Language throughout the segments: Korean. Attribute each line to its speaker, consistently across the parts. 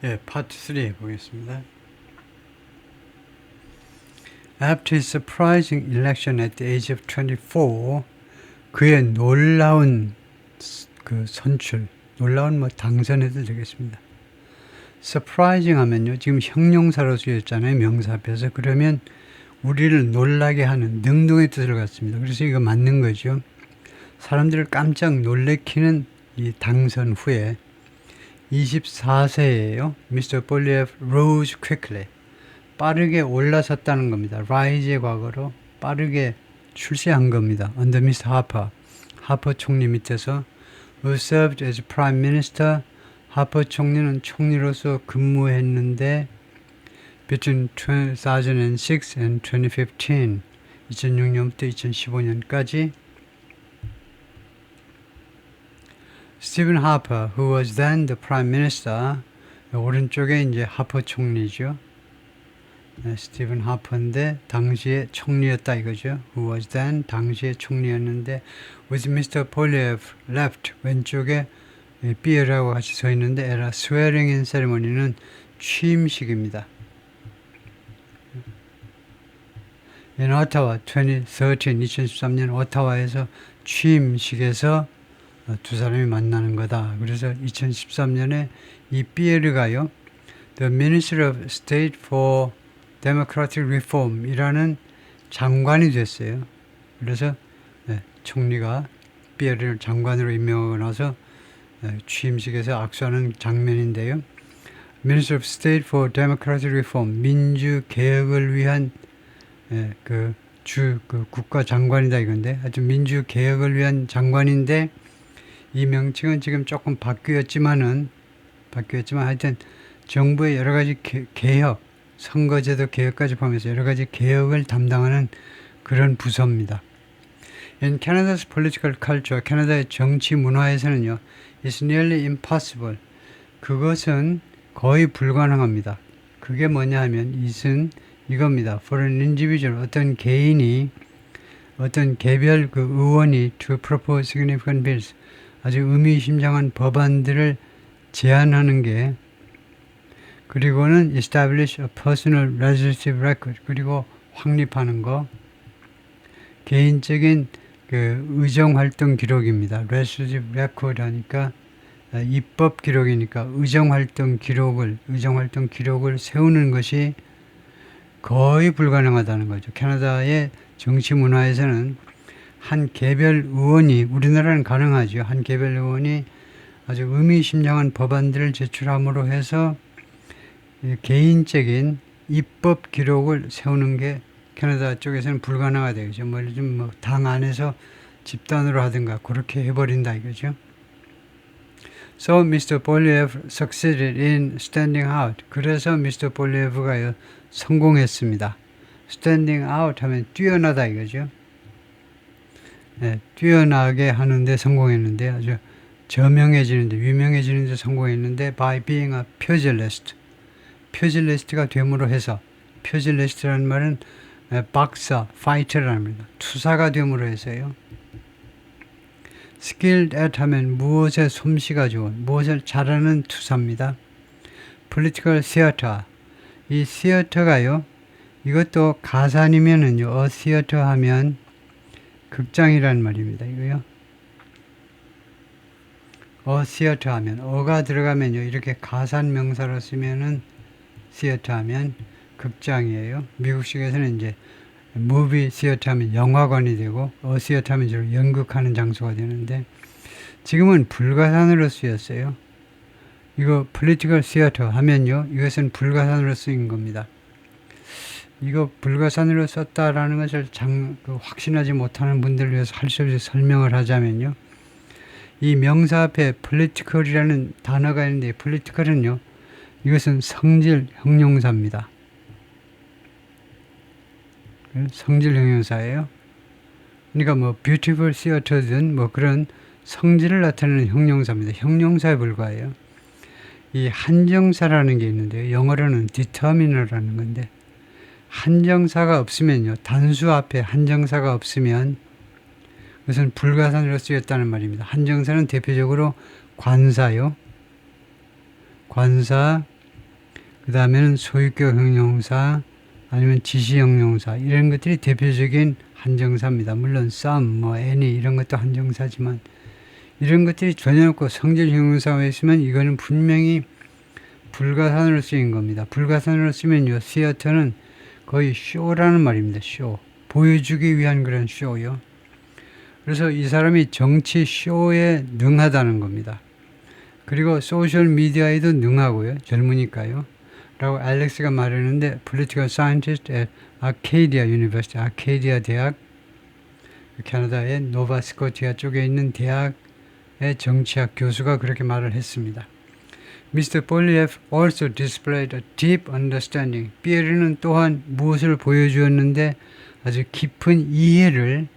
Speaker 1: 예, 파트 3 보겠습니다. After his surprising election at the age of 24, 그의 놀라운 선출, 놀라운 당선해도 되겠습니다. surprising 하면요, 지금 형용사로 쓰였잖아요, 명사 앞에서. 그러면 우리를 놀라게 하는 능동의 뜻을 갖습니다. 그래서 이거 맞는 거죠. 사람들을 깜짝 놀래키는 이 당선 후에 24세예요. Mr. Polyev rose quickly. 빠르게 올라섰다는 겁니다. rise의 과거로 빠르게 출세한 겁니다. Under Mr. Harper. 하퍼 총리 밑에서 who served as prime minister. 하퍼 총리는 총리로서 근무했는데 between 2006 and 2015. 2006년부터 2015년까지 Stephen Harper, who was then the prime minister, 오른쪽에 이제 하퍼 총리죠. 스티븐 하퍼인데 당시에 총리였다 이거죠. Who was then 당시에 총리였는데 with Mr. Polyev left 왼쪽에 B라고 같이 서 있는데 era swearing in ceremony는 취임식입니다. In Ottawa 2013년 오타와에서 취임식에서 두 사람이 만나는 거다. 그래서 2013년에 이 피에르가요, The Minister of State for Democratic Reform 이라는 장관이 됐어요. 그래서 총리가 피에르를 장관으로 임명하고 나서 취임식에서 악수하는 장면인데요. Minister of State for Democratic Reform, 민주 개혁을 위한 국가 장관이다 이건데, 아주 민주 개혁을 위한 장관인데. 이 명칭은 지금 조금 바뀌었지만 하여튼 정부의 여러 가지 개혁, 선거제도 개혁까지 포함해서 여러 가지 개혁을 담당하는 그런 부서입니다. In Canada's political culture, 캐나다의 정치 문화에서는요, it's nearly impossible. 그것은 거의 불가능합니다. 그게 뭐냐 하면 it은 이겁니다. For an individual, 어떤 개인이, 어떤 개별 의원이 to propose significant bills, 아주 의미심장한 법안들을 제안하는 게, 그리고는 establish a personal legislative record, 그리고 확립하는 거, 개인적인 의정활동 기록입니다. legislative record 하니까 입법 기록이니까 의정활동 기록을 세우는 것이 거의 불가능하다는 거죠. 캐나다의 정치 문화에서는 한 개별 의원이, 우리나라는 가능하죠. 한 개별 의원이 아주 의미심장한 법안들을 제출함으로 해서 개인적인 입법 기록을 세우는 게 캐나다 쪽에서는 불가능하다 이거죠. 당 안에서 집단으로 하든가 그렇게 해버린다 이거죠. So Mr. Polyev succeeded in standing out. 그래서 Mr. Polyev가 성공했습니다. standing out 하면 뛰어나다 이거죠. 뛰어나게 하는데 성공했는데, 아주 저명해지는데, 유명해지는데 성공했는데 by being a pugilist. pugilist가 됨으로 해서, pugilist라는 말은 박사, fighter라는 말입니다. 투사가 됨으로 해서요. skilled at 하면 무엇에 솜씨가 좋은, 무엇을 잘하는 투사입니다. political theater. 이 theater가요, 이것도 가산이면은요, a theater 하면 극장이란 말입니다. 이거요. theater 하면, 어가 들어가면요, 이렇게 가산 명사로 쓰면은 theater 하면 극장이에요. 미국식에서는 이제 movie theater 하면 영화관이 되고, theater 하면 주로 연극하는 장소가 되는데, 지금은 불가산으로 쓰였어요. 이거 political theater 하면요, 이것은 불가산으로 쓰인 겁니다. 이거 불가산으로 썼다라는 것을 확신하지 못하는 분들을 위해서 할 수 없이 설명을 하자면요. 이 명사 앞에 political이라는 단어가 있는데, political은요, 이것은 성질 형용사입니다. 성질 형용사예요. 그러니까 beautiful theater든 그런 성질을 나타내는 형용사입니다. 형용사에 불과해요. 이 한정사라는 게 있는데요. 영어로는 determiner라는 건데, 한정사가 없으면요, 단수 앞에 한정사가 없으면 그것은 불가산으로 쓰였다는 말입니다. 한정사는 대표적으로 관사요. 관사, 그 다음에는 소유격 형용사, 아니면 지시 형용사, 이런 것들이 대표적인 한정사입니다. 물론 some, any 이런 것도 한정사지만 이런 것들이 전혀 없고 성질 형용사가 있으면 이거는 분명히 불가산으로 쓰인 겁니다. 불가산으로 쓰면요, theater는 거의 쇼라는 말입니다. 쇼. 보여주기 위한 그런 쇼요. 그래서 이 사람이 정치 쇼에 능하다는 겁니다. 그리고 소셜 미디어에도 능하고요. 젊으니까요. 라고 알렉스가 말했는데 political scientist at Arcadia University, 아케디아 대학, 캐나다의 노바스코티아 쪽에 있는 대학의 정치학 교수가 그렇게 말을 했습니다. Mr. Polyev also displayed a deep understanding. 피에르는 또한 무엇을 보여주었는데 아주 깊은 이해를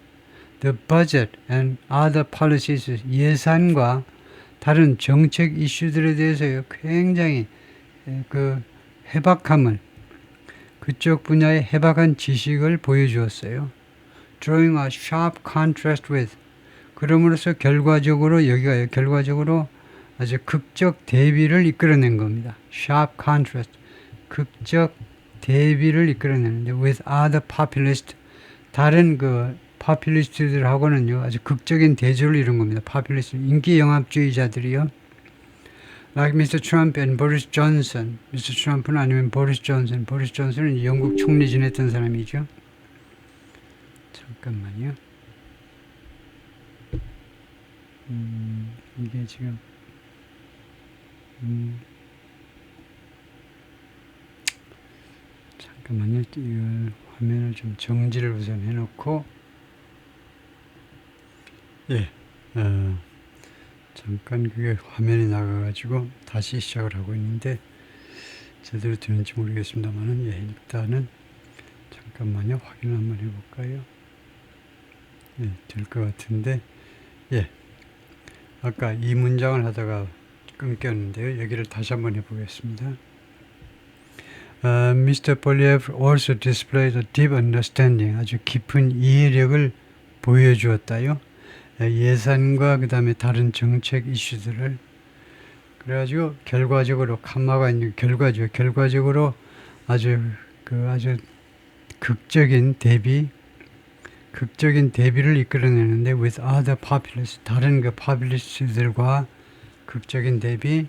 Speaker 1: the budget and other policies, 예산과 다른 정책 이슈들에 대해서요, 굉장히 그 해박함을, 그쪽 분야의 해박한 지식을 보여주었어요. Drawing a sharp contrast with, 그럼으로써 결과적으로 여기가요, 결과적으로 아주 극적 대비를 이끌어낸 겁니다. Sharp contrast, 극적 대비를 이끌어내는데 with other populist, 다른 그 파퓰리스트들하고는요, 아주 극적인 대조를 이룬 겁니다. 파퓰리스트, 인기 영합주의자들이요. Like Mr. Trump and Boris Johnson. Mr. Trump는 아니면 Boris Johnson. Boris Johnson은 영국 총리 지냈던 사람이죠. 잠깐만요. 이게 지금 잠깐만요. 이걸 화면을 좀 정지를 우선 해놓고 잠깐 그게 화면이 나가가지고 다시 시작을 하고 있는데 제대로 되는지 모르겠습니다만은 일단은 잠깐만요. 확인 한번 해볼까요? 될 것 같은데 아까 이 문장을 하다가 끊겼는데요. 여기를 다시 한번 해보겠습니다. Mr. Polyev also displayed a deep understanding. 아주 깊은 이해력을 보여주었다요. 예산과 그 다음에 다른 정책 이슈들을. 그래가지고 결과적으로 칸마가 있는 결과죠. 결과적으로 아주 극적인 대비를 이끌어내는데 with other populists, 다른 그 파퓰리스트들과 극적인 대비.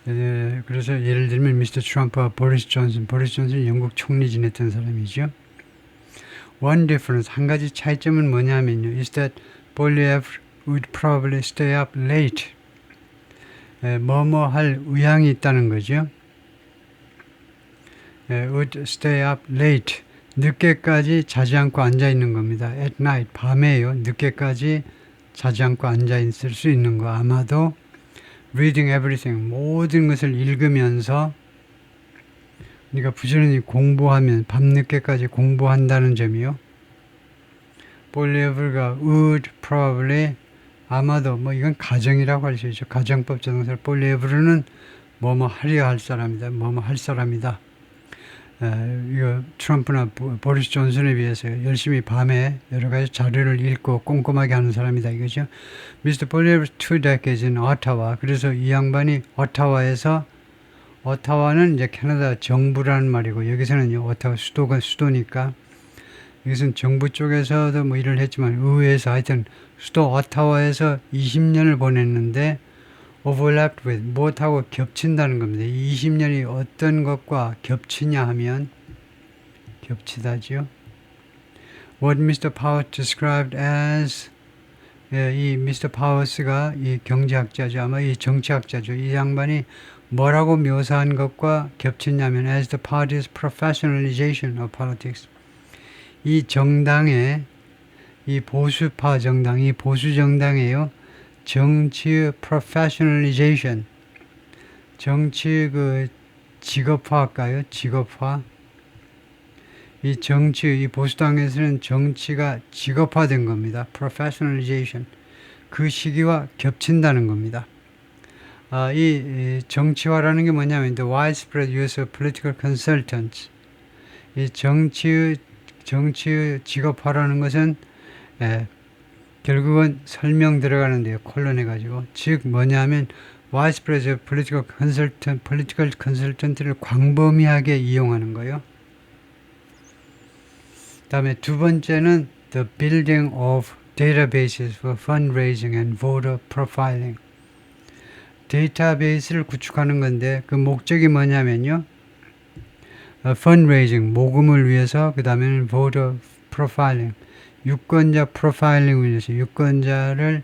Speaker 1: 그래서 예를 들면 미스터 트럼프와 보리스 존슨은 영국 총리 지냈던 사람이죠. One difference, 한 가지 차이점은 뭐냐면요, is that Polyev would probably stay up late. 뭐뭐 할 의향이 있다는 거죠. would stay up late. 늦게까지 자지 않고 앉아 있는 겁니다. At night, 밤에요. 늦게까지 자지 않고 앉아 있을 수 있는 거. 아마도 reading everything, 모든 것을 읽으면서, 그러니까 부지런히 공부하면 밤늦게까지 공부한다는 점이요. Polyev가 would probably, 아마도, 이건 가정이라고 할 수 있죠. 가정법 조동사. Polyev는 뭐뭐 하려 할 사람이다. 뭐뭐 할 사람이다. 이거 트럼프나 보리스 존슨에 비해서 열심히 밤에 여러 가지 자료를 읽고 꼼꼼하게 하는 사람이다 이거죠. Mr. Polyev 2 decades in Ottawa. 그래서 이 양반이 오타와는 이제 캐나다 정부라는 말이고, 여기서는요, 오타와 수도가 수도니까, 여기서는 정부 쪽에서도 일을 했지만 의회에서 하여튼 수도 오타와에서 20년을 보냈는데 overlapped with, 무엇하고 겹친다는 겁니다. 이 20년이 어떤 것과 겹치냐 하면 겹치다죠. What Mr. Powers described as, 이 Mr. Powers가 이 경제학자죠. 아마 이 정치학자죠. 이 양반이 뭐라고 묘사한 것과 겹치냐면 as the party's professionalization of politics. 이 정당의, 이 보수파 정당, 이 보수 정당이에요. 정치의 professionalization, 정치의 그 직업화할까요? 직업화. 이 보수당에서는 정치가 직업화된 겁니다. professionalization. 그 시기와 겹친다는 겁니다. 이 정치화라는 게 뭐냐면 the widespread use of political consultants. 이 정치의 직업화라는 것은 결국은 설명 들어가는데요. 콜론해가지고. 즉 뭐냐면 vice president, political consultant를 광범위하게 이용하는 거예요. 다음에 두 번째는 the building of databases for fundraising and voter profiling. 데이터베이스를 구축하는 건데 그 목적이 뭐냐면요. fundraising, 모금을 위해서, 그 다음에는 voter profiling, 유권자 프로파일링을 위해서 유권자를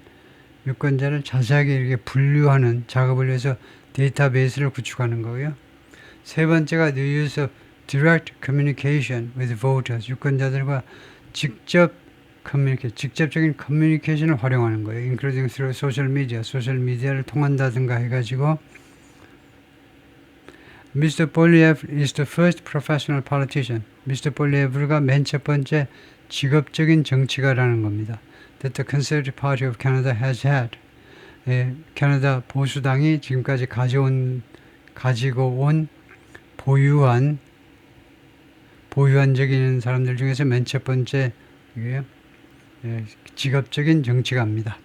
Speaker 1: 자세하게 이렇게 분류하는 작업을 위해서 데이터베이스를 구축하는 거고요. 세 번째가 the use of direct communication with voters, 유권자들과 직접적인 커뮤니케이션을 활용하는 거예요. including through social media, 소셜미디어를 통한다든가 해가지고. Mr. Poilievre is the first professional politician. Mr. Poilievre가 맨 첫 번째 직업적인 정치가라는 겁니다. That the Conservative Party of Canada has had. 캐나다 보수당이 지금까지 보유한 적이 있는 사람들 중에서 맨 첫 번째 직업적인 정치가입니다.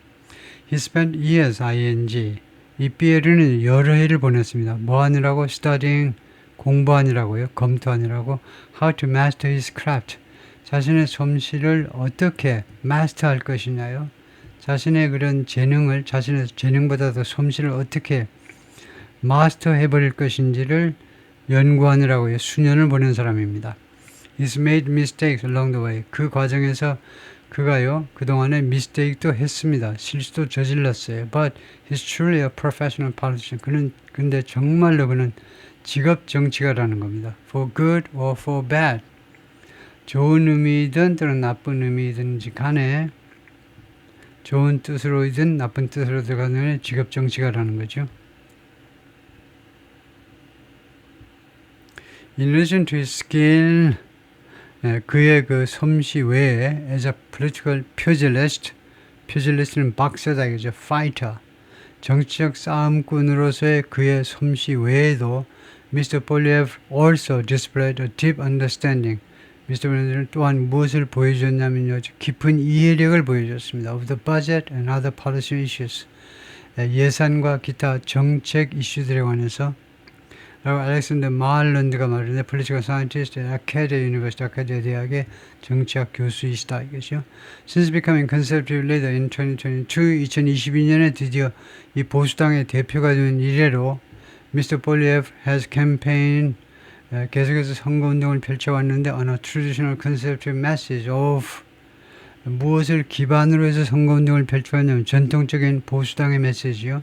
Speaker 1: He spent years, ing. 이 피에르는 여러 해를 보냈습니다. 뭐 하느라고? studying, 공부하느라고요. 검토하느라고. how to master his craft. 자신의 솜씨를 어떻게 마스터할 것이냐요. 자신의 그런 재능을, 자신의 재능보다도 솜씨를 어떻게 마스터해버릴 것인지를 연구하느라고요. 수년을 보낸 사람입니다. He's made mistakes along the way. 그 과정에서 그가요, 그동안에 mistake도 했습니다. 실수도 저질렀어요. But he's truly a professional politician. 근데 정말로 그는 직업 정치가라는 겁니다. For good or for bad. 좋은 의미든 또는 나쁜 의미든지 간에 좋은 뜻으로든 나쁜 뜻으로든 간에 직업 정치가라는 거죠. In addition to his skill, 그의 그 솜씨 외에 as a political pugilist는 박사다 이거죠. fighter, 정치적 싸움꾼으로서의 그의 솜씨 외에도 Mr. Poilievre also displayed a deep understanding. Mr. Poilievre는 또한 무엇을 보여줬냐면요, 깊은 이해력을 보여줬습니다. Of the budget and other policy issues. 예산과 기타 정책 이슈들에 관해서. 라고 알렉산더 마할런드가 말하는데 political scientist at Acadia University, 아카디아 대학의 정치학 교수이시다 이것이요. Since becoming conservative leader in 2022년에 드디어 이 보수당의 대표가 된 이래로 Mr. Poilievre has campaigned, 계속해서 선거운동을 펼쳐왔는데 on a traditional conservative message of, 무엇을 기반으로 해서 선거운동을 펼쳐왔냐면 전통적인 보수당의 메시지요.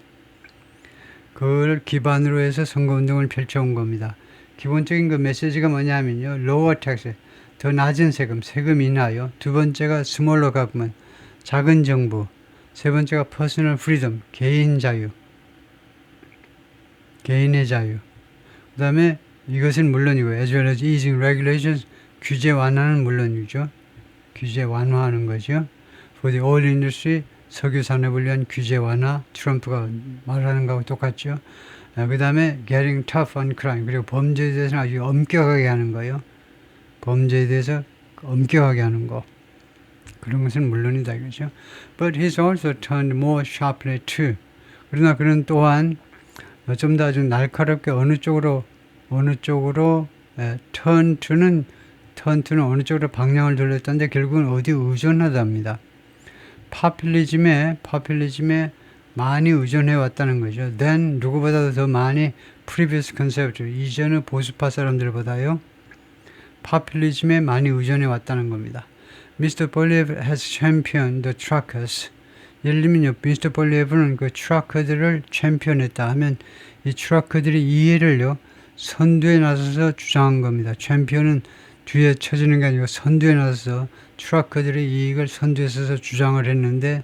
Speaker 1: 그걸 기반으로 해서 선거운동을 펼쳐온 겁니다. 기본적인 그 메시지가 뭐냐면요. lower tax, 더 낮은 세금 인하요. 두 번째가 smaller government, 작은 정부. 세 번째가 personal freedom, 개인의 자유. 그 다음에 이것은 물론이고 as well as easing regulations, 규제 완화는 물론이죠. 규제 완화하는 거죠. For the oil industry, 석유 산업을 위한 규제 완화, 트럼프가 말하는 거하고 똑같죠. 그 다음에 getting tough on crime, 그리고 범죄에 대해서는 아주 엄격하게 하는 거예요. 범죄에 대해서 엄격하게 하는 거. 그런 것은 물론이다 이거죠. But he's also turned more sharply to. 그러나 그는 또한 좀 더 아주 날카롭게 어느 쪽으로 turn to는 어느 쪽으로 방향을 돌렸다는데 결국은 어디 의존하답니다. 파퓰리즘에 많이 의존해 왔다는 거죠. Then 누구보다도 더 많이 previous conservative, 이전의 보수파 사람들보다요. 파퓰리즘에 많이 의존해 왔다는 겁니다. Mr. Poilievre has championed the truckers. 예를 들면요, Mr. Poilievre는 그 트러커들을 챔피언했다 하면 이 트러커들의 이해를요, 선두에 나서서 주장한 겁니다. 챔피언은 뒤에 쳐지는 게 아니고 선두에 나서서 트러커들의 이익을 선두에 서서 주장을 했는데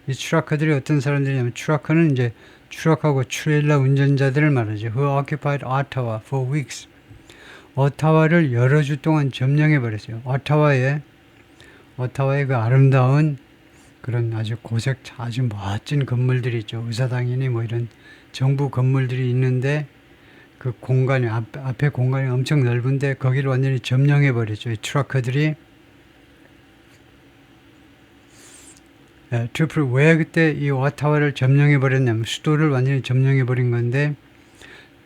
Speaker 1: 이 트러커들이 어떤 사람들이냐면 트러커는 이제 트럭하고 트레일러 운전자들을 말하죠. Who occupied Ottawa for weeks. 오타와를 여러 주 동안 점령해 버렸어요. 오타와의 그 아름다운 그런 아주 아주 멋진 건물들이 있죠. 의사당이니 뭐 이런 정부 건물들이 있는데 그 공간이 앞에 공간이 엄청 넓은데 거기를 완전히 점령해 버렸죠. 이 트러커들이. 왜 그때 이 오타와를 점령해 버렸냐면 수도를 완전히 점령해 버린 건데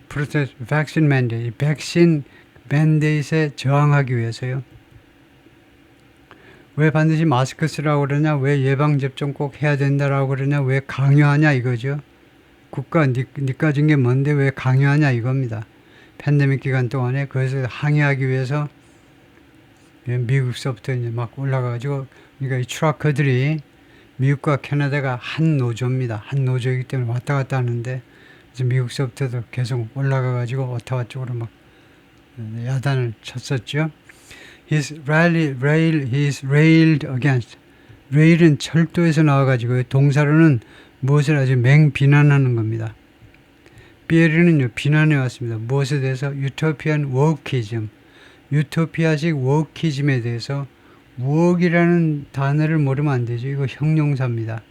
Speaker 1: protest vaccine mandate, 이 백신 맨데이트에 저항하기 위해서요. 왜 반드시 마스크 쓰라고 그러냐, 왜 예방접종 꼭 해야 된다라고 그러냐, 왜 강요하냐 이거죠. 국가 니까 준 게 뭔데 왜 강요하냐 이겁니다. 팬데믹 기간 동안에 그것을 항의하기 위해서 미국서부터 이제 막 올라가가지고, 그러니까 이 트러커들이 미국과 캐나다가 한 노조입니다. 한 노조이기 때문에 왔다 갔다 하는데, 그래서 미국서부터도 계속 올라가가지고 오타와 쪽으로 막 야단을 쳤었죠. He's railed against. rail은 철도에서 나와가지고 동사로는 무엇을 아주 맹비난하는 겁니다. 피에르는요, 비난해 왔습니다. 무엇에 대해서? 유토피안 워키즘, 유토피아식 워키즘에 대해서. 워크이라는 단어를 모르면 안 되죠. 이거 형용사입니다.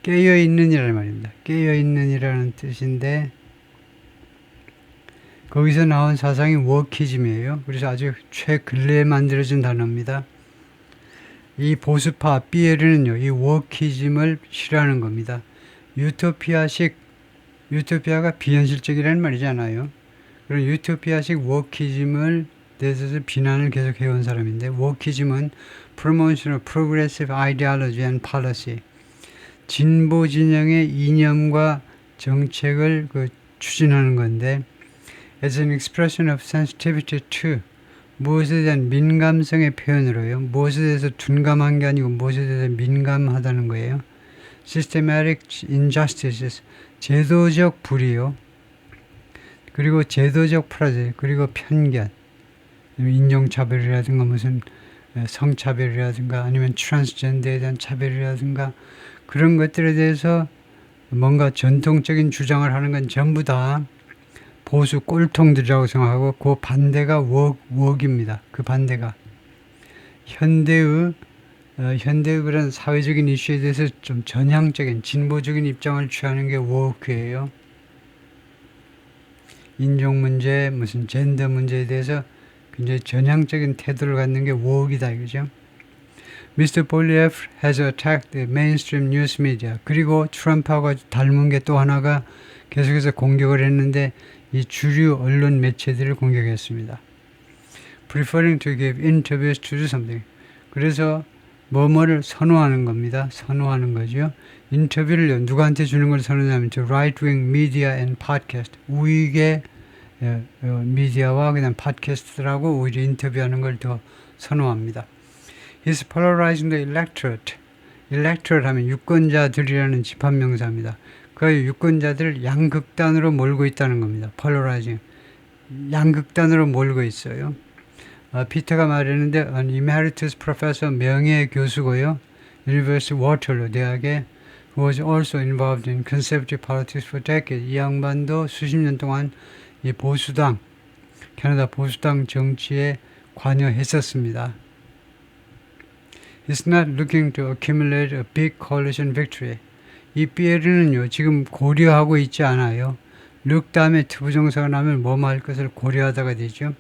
Speaker 1: 깨어있는이라는 말입니다. 깨어있는이라는 뜻인데 거기서 나온 사상이 워키즘이에요. 그래서 아주 최근래에 만들어진 단어입니다. 이 보수파 피에르는요, 이 워키즘을 싫어하는 겁니다. 유토피아가 비현실적이라는 말이잖아요. 그런 유토피아식 워키즘을 대해서 비난을 계속 해온 사람인데, 워키즘은 Promotion of Progressive Ideology and Policy, 진보 진영의 이념과 정책을 추진하는 건데, as an expression of sensitivity to, 무엇에 대한 민감성의 표현으로요. 무엇에 대해서 둔감한 게 아니고 무엇에 대해서 민감하다는 거예요. Systematic injustices, 제도적 불이요. 그리고 제도적 프라제, 그리고 편견, 인종차별이라든가 무슨 성차별이라든가 아니면 트랜스젠더에 대한 차별이라든가 그런 것들에 대해서 뭔가 전통적인 주장을 하는 건 전부 다 보수 꼴통들이라고 생각하고, 그 반대가 웍입니다. 그 반대가 현대의 그런 사회적인 이슈에 대해서 좀 전향적인 진보적인 입장을 취하는 게 워크예요. 인종 문제, 무슨 젠더 문제에 대해서 굉장히 전향적인 태도를 갖는 게 워크이다 이거죠. Mr. Poilievre has attacked the mainstream news media. 그리고 트럼프하고 닮은 게 또 하나가 계속해서 공격을 했는데 이 주류 언론 매체들을 공격했습니다. Preferring to give interviews to do something. 그래서 뭐뭐를 선호하는 겁니다. 선호하는 거죠. 인터뷰를 누구한테 주는 걸 선호하냐면 right-wing media and podcast. 우익의 미디어와 그냥 팟캐스트라고 오히려 인터뷰하는 걸 더 선호합니다. He's polarizing the electorate. electorate 하면 유권자들이라는 집합명사입니다. 그 유권자들을 양극단으로 몰고 있다는 겁니다. polarizing. 양극단으로 몰고 있어요. 피터가 말했는데 an emeritus professor, 명예 교수고요. University Waterloo 대학에 who was also involved in conservative politics for decades. 이 양반도 수십 년 동안 이 보수당, 캐나다 보수당 정치에 관여했었습니다. He's not looking to accumulate a big coalition victory. 이 피에르는요, 지금 고려하고 있지 않아요. 룩 다음에 투부정사가 나면 뭐뭐 할 것을 고려하다가 되죠.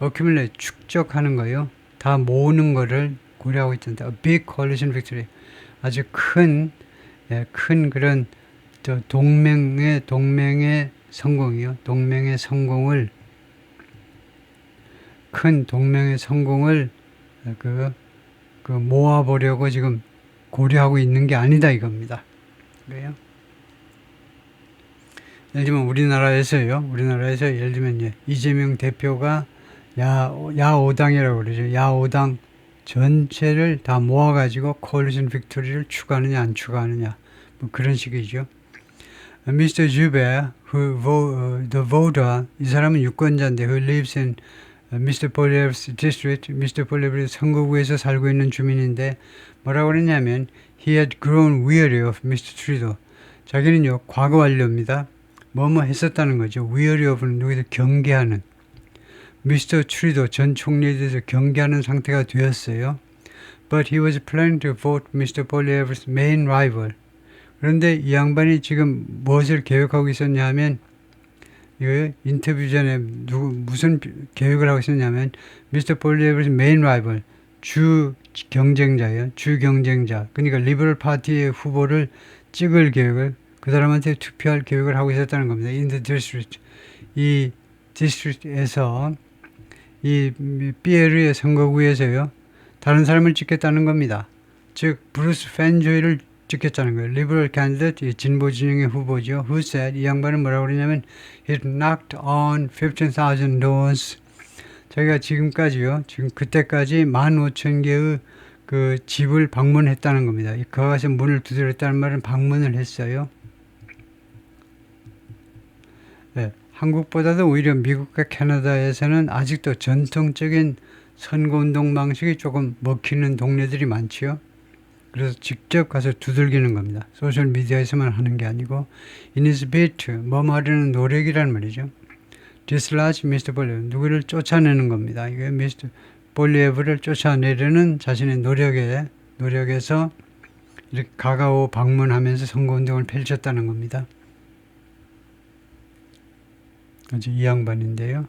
Speaker 1: accumulate, 축적하는 거요. 다 모으는 거를 고려하고 있던데. A big coalition victory. 아주 큰 그런 동맹의 성공이요. 큰 동맹의 성공을 모아보려고 지금 고려하고 있는 게 아니다 이겁니다. 그래요? 예를 들면 우리나라에서 예를 들면 이재명 대표가 야오당이라고 그러죠. 야오당 전체를 다 모아가지고 콜리전 빅토리를 추구하느냐 안 추구하느냐 뭐 그런 식이죠. Mr. Joubert, the voter, 이 사람은 유권자인데 who lives in Mr. Poilievre's district, Mr. Poilievre 선거구에서 살고 있는 주민인데 뭐라고 그랬냐면 he had grown weary of Mr. Trudeau. 자기는요 과거 완료입니다. 뭐뭐 했었다는 거죠. weary of는 여기서 경계하는. Mr. Trudeau 전 총리에 대해서 경계하는 상태가 되었어요. But he was planning to vote Mr. Poilievre's main rival. 그런데 이 양반이 지금 무엇을 계획하고 있었냐 하면 이거 인터뷰 전에 무슨 계획을 하고 있었냐면 Mr. Poilievre's main rival, 주 경쟁자예요. 주 경쟁자. 그러니까 리버럴 파티의 후보를 찍을 계획을 그 사람한테 투표할 계획을 하고 있었다는 겁니다. In the district. 이 디스트릭트에서 이 피에르의 선거구에서요. 다른 사람을 찍겠다는 겁니다. 즉 브루스 펜조이를 찍겠다는 거예요. 리버럴 캔디데이트 진보 진영의 후보죠. Who said 이 양반은 뭐라고 그러냐면 It knocked on 15,000 doors. 저희가 지금까지요. 지금 그때까지 15,000개의 그 집을 방문했다는 겁니다. 그가 가서 문을 두드렸다는 말은 방문을 했어요. 네, 한국보다도 오히려 미국과 캐나다에서는 아직도 전통적인 선거운동 방식이 조금 먹히는 동네들이 많지요. 그래서 직접 가서 두들기는 겁니다. 소셜미디어에서만 하는 게 아니고 In his bid to 뭐 말하는 노력이란 말이죠. Dislodge Mr. Polyev 누구를 쫓아내는 겁니다. 이게 Mr. Polyev를 쫓아내려는 자신의 노력에서 이렇게 가가오 방문하면서 선거운동을 펼쳤다는 겁니다. 아주 이 양반인데요.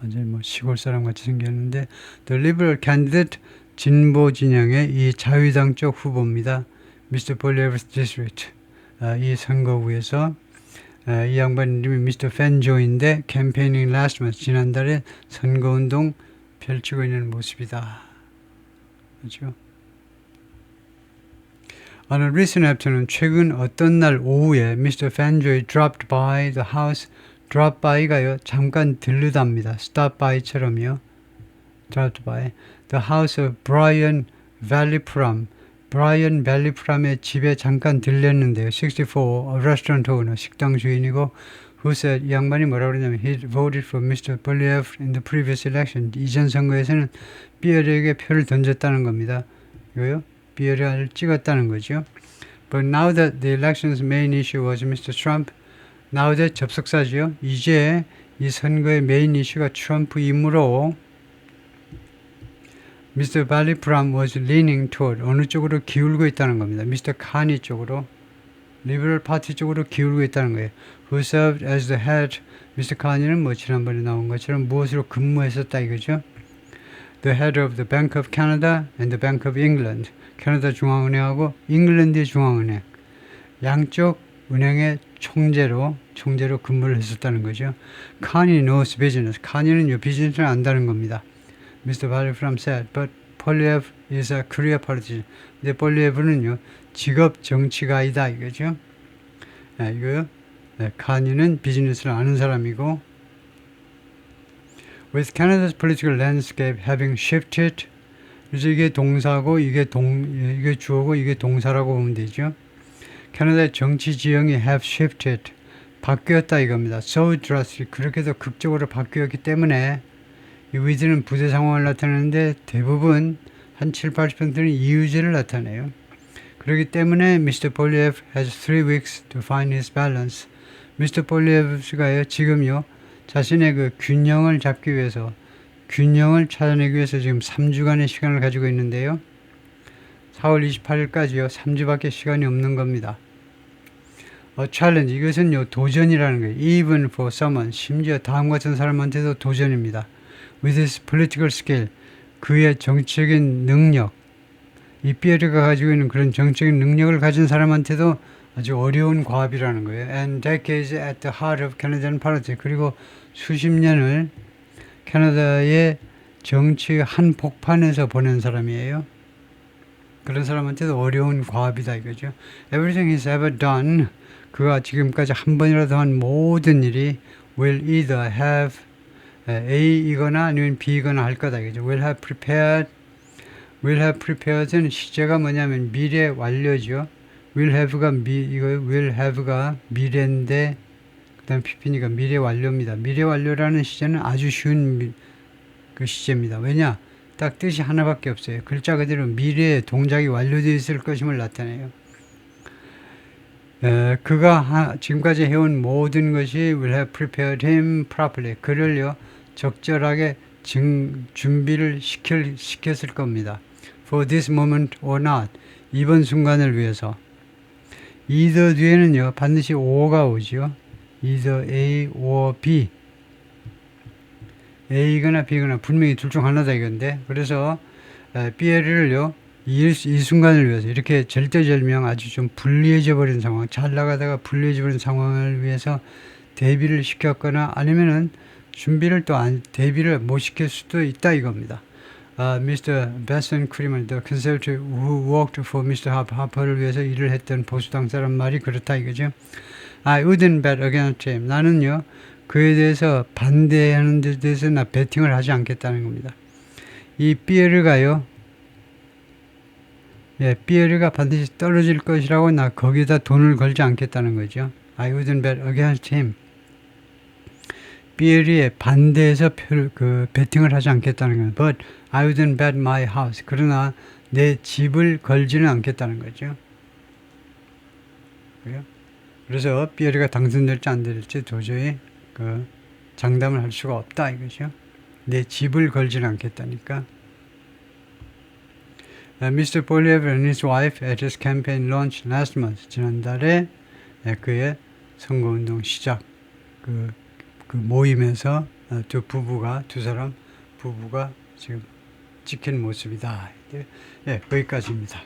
Speaker 1: 아주 뭐 시골 사람 같이 생겼는데 The Liberal Candidate 진보 진영의 이 자유당 쪽 후보입니다. Mr. Polyev's District. 이 선거구에서 이 양반 이름이 미스터 펜조인데 캠페이닝 라스트 month 지난달에 선거운동 펼치고 있는 모습이다. 그렇죠? On a recent afternoon, 최근 어떤 날 오후에 Mr. Fanjoy dropped by the house. drop by가요 잠깐 들르답니다. stop by처럼요. dropped by the house of Brian Valleypram. 브라이언 밸리프람의 집에 잠깐 들렸는데요. 64, a restaurant owner, 식당 주인이고 who said, 이 양반이 뭐라고 그러냐면 he voted for Mr. Polyev in the previous election. 이전 선거에서는 비에르에게 표를 던졌다는 겁니다. 이거요? 비에르를 찍었다는 거죠. But now that the election's main issue was Mr. Trump, now that 접속사죠. 이제 이 선거의 메인 이슈가 트럼프이므로 Mr. Valleypram was leaning toward 어느 쪽으로 기울고 있다는 겁니다. Mr. Carney 쪽으로 리버럴 파티 쪽으로 기울고 있다는 거예요. Who served as the head. Mr. Carney는 뭐 지난번에 나온 것처럼 무엇으로 근무했었다 이거죠. The head of the Bank of Canada and the Bank of England. 캐나다 중앙은행하고 잉글랜드 중앙은행 양쪽 은행의 총재로 근무를 했었다는 거죠. Carney knows business. Carney는 요 비즈니스를 안다는 겁니다. Mr. Valleypram said, but Polyev is a career politician. 근데 폴리에브는요, 직업 정치가이다 이거죠. 이거요. 카니는 비즈니스를 아는 사람이고, with Canada's political landscape having shifted, 그래서 이게 동사고 이게 주어고 이게 동사라고 보면 되죠. 캐나다의 정치 지형이 have shifted, 바뀌었다 이겁니다. So drastic, 그렇게도 극적으로 바뀌었기 때문에 이 with는 부대 상황을 나타내는데 대부분 한 7-80%는 이유제를 나타내요. 그렇기 때문에 Mr. Polyev has 3 weeks to find his balance. Mr. Polyev가 지금요 자신의 그 균형을 잡기 위해서 균형을 찾아내기 위해서 지금 3주간의 시간을 가지고 있는데요. 4월 28일까지요 3주밖에 시간이 없는 겁니다. challenge 이것은요 도전이라는 거예요. Even for someone 심지어 다음 같은 사람한테도 도전입니다. With his political skill 그의 정치적인 능력 이 피에르가 가지고 있는 그런 정치적인 능력을 가진 사람한테도 아주 어려운 과업이라는 거예요. And decades at the heart of Canadian politics 그리고 수십 년을 캐나다의 정치 한복판에서 보낸 사람이에요. 그런 사람한테도 어려운 과업이다 이거죠. Everything he's ever done 그가 지금까지 한 번이라도 한 모든 일이 will either have A이거나 아니면 B이거나 할 거다 이거죠. will have prepared는 시제가 뭐냐면 미래 완료죠. will have가 미래인데 그다음 PP니까 미래 완료입니다. 미래 완료라는 시제는 아주 쉬운 그 시제입니다. 왜냐? 딱 뜻이 하나밖에 없어요. 글자 그대로 미래의 동작이 완료되어 있을 것임을 나타내요. 그가 지금까지 해온 모든 것이 will have prepared him properly. 그를요 적절하게 준비를 시켰을 겁니다. For this moment or not. 이번 순간을 위해서. either 뒤에는요 반드시 or가 오죠. either A or B. A거나 B거나 분명히 둘 중 하나다 이건데 그래서 피에르를요, 이 순간을 위해서 이렇게 절대절명 아주 좀 불리해져 버린 상황, 잘 나가다가 불리해져 버린 상황을 위해서 대비를 시켰거나 아니면은 준비를 또 대비를 못 시킬 수도 있다 이겁니다. Mr. Besson Freeman, the conservative who worked for Mr. Harper를 위해서 일을 했던 보수당 사람 말이 그렇다 이거죠. I wouldn't bet against him. 나는요, 그에 대해서 반대하는 데 대해서 나 배팅을 하지 않겠다는 겁니다. 이 피에르가요, 피에르가 반드시 떨어질 것이라고 나 거기다 돈을 걸지 않겠다는 거죠. I wouldn't bet against him. 피에르에 반대해서 배팅을 하지 않겠다는 거예요. But I wouldn't bet my house. 그러나 내 집을 걸지는 않겠다는 거죠. 그래요? 그래서 피에르가 당선될지 안 될지 도저히 장담을 할 수가 없다 이거죠. 내 집을 걸지는 않겠다니까. Mr. Poilievre and his wife at his campaign launch last month. 지난달에 그의 선거운동 시작 그 모임에서 두 사람 부부가 지금 찍힌 모습이다. 거기까지입니다.